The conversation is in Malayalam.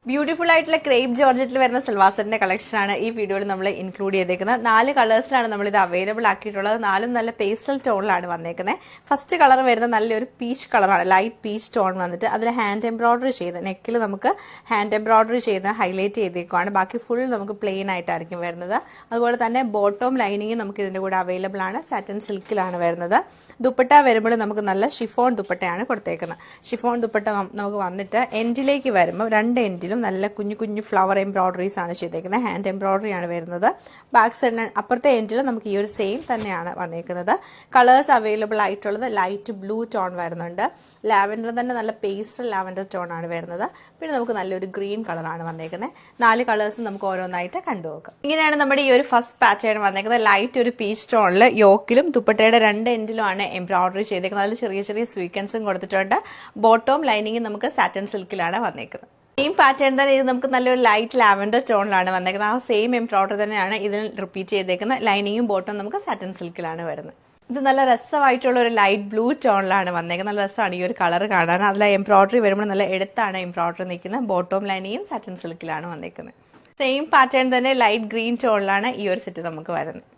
ബ്യൂട്ടിഫുൾ ആയിട്ടുള്ള ക്രേപ്പ് ജോർജറ്റിൽ വരുന്ന സൽവാർ സെറ്റിന്റെ കളക്ഷൻ ആണ് ഈ വീഡിയോയിൽ നമ്മൾ ഇൻക്ലൂഡ് ചെയ്തേക്കുന്നത്. 4 കളേഴ്സിലാണ് നമ്മൾ ഇത് അവൈലബിൾ ആക്കിയിട്ടുള്ളത്. 4 നല്ല പേസ്റ്റൽ ടോണിലാണ് വന്നേക്കുന്നത്. ഫസ്റ്റ് കളർ വരുന്ന നല്ലൊരു പീച്ച് കളറാണ്, ലൈറ്റ് പീച്ച് ടോൺ വന്നിട്ട് അതിൽ ഹാൻഡ് എംബ്രോയിഡറി ചെയ്ത് നെക്കിൽ നമുക്ക് ഹാൻഡ് എംബ്രോയിഡറി ചെയ്ത് ഹൈലൈറ്റ് ചെയ്തേക്കുവാണ്. ബാക്കി ഫുൾ നമുക്ക് പ്ലെയിൻ ആയിട്ടായിരിക്കും വരുന്നത്. അതുപോലെ തന്നെ ബോട്ടം ലൈനിങ് നമുക്ക് ഇതിന്റെ കൂടെ അവൈലബിൾ ആണ്. സാറ്റൻ സിൽക്കിലാണ് വരുന്നത്. ദുപ്പട്ട വരുമ്പോൾ നമുക്ക് നല്ല ഷിഫോൺ ദുപ്പട്ടയാണ് കൊടുത്തേക്കുന്നത്. ഷിഫോൺ ദുപ്പട്ട നമുക്ക് വന്നിട്ട് എൻഡിലേക്ക് വരുമ്പോൾ 2 എൻഡിലും നല്ല കുഞ്ഞു കുഞ്ഞു ഫ്ലവർ എംബ്രോയിഡറീസ് ആണ് ചെയ്തേക്കുന്നത്. ഹാൻഡ് എംബ്രോയിഡറി ആണ് വരുന്നത്. ബാക്ക് സൈഡിന് അപ്പുറത്തെ എൻഡിൽ നമുക്ക് ഈ ഒരു സെയിം തന്നെയാണ് വന്നേക്കുന്നത്. കളേഴ്സ് അവൈലബിൾ ആയിട്ടുള്ളത് ലൈറ്റ് ബ്ലൂ ടോൺ വരുന്നുണ്ട്. ലാവൻഡർ തന്നെ നല്ല പേസ്റ്റൽ ലാവൻഡർ ടോൺ ആണ് വരുന്നത്. പിന്നെ നമുക്ക് നല്ലൊരു ഗ്രീൻ കളറാണ് വന്നേക്കുന്നത്. 4 കളേഴ്സ് നമുക്ക് ഓരോന്നായിട്ട് കണ്ടുപോക്കാം. ഇങ്ങനെയാണ് നമ്മുടെ ഈ ഒരു ഫസ്റ്റ് പാറ്റേൺ വന്നേക്കുന്നത്. ലൈറ്റ് ഒരു പീച്ച് ടോണിൽ യോക്കിലും ദുപ്പട്ടയുടെ 2 എൻഡിലും ആണ് എംബ്രോയിഡറി ചെയ്തേക്കുന്നത്. അതിൽ ചെറിയ ചെറിയ സ്വീക്വൻസും കൊടുത്തിട്ടുണ്ട്. ബോട്ടം ലൈനിങ് നമുക്ക് സാറ്റൻ സിൽക്കിലാണ് വന്നേക്കുന്നത്. സെയിം പാറ്റേൺ തന്നെ ഇത് നമുക്ക് നല്ലൊരു ലൈറ്റ് ലാവൻഡർ ടോണിലാണ് വന്നേക്കുന്നത്. ആ സെയിം എംബ്രോയിഡറി തന്നെയാണ് ഇതിൽ റിപ്പീറ്റ് ചെയ്തേക്കുന്നത്. ലൈനിങ്ങും ബോട്ടം നമുക്ക് സാറ്റൻ സിൽക്കിലാണ് വരുന്നത്. ഇത് നല്ല രസമായിട്ടുള്ള ഒരു ലൈറ്റ് ബ്ലൂ ടോണിലാണ് വന്നേക്കുന്നത്. നല്ല രസമാണ് ഈ ഒരു കളർ കാണാൻ. അതിൽ എംബ്രോയിഡറി വരുമ്പോൾ നല്ല എടുത്താണ് എംബ്രോയിഡറി നിൽക്കുന്നത്. ബോട്ടം ലൈനിങ്ങും സാറ്റൻ സിൽക്കിലാണ് വന്നേക്കുന്നത്. സെയിം പാറ്റേൺ തന്നെ ലൈറ്റ് ഗ്രീൻ ടോണിലാണ് ഈ ഒരു സെറ്റ് നമുക്ക് വരുന്നത്.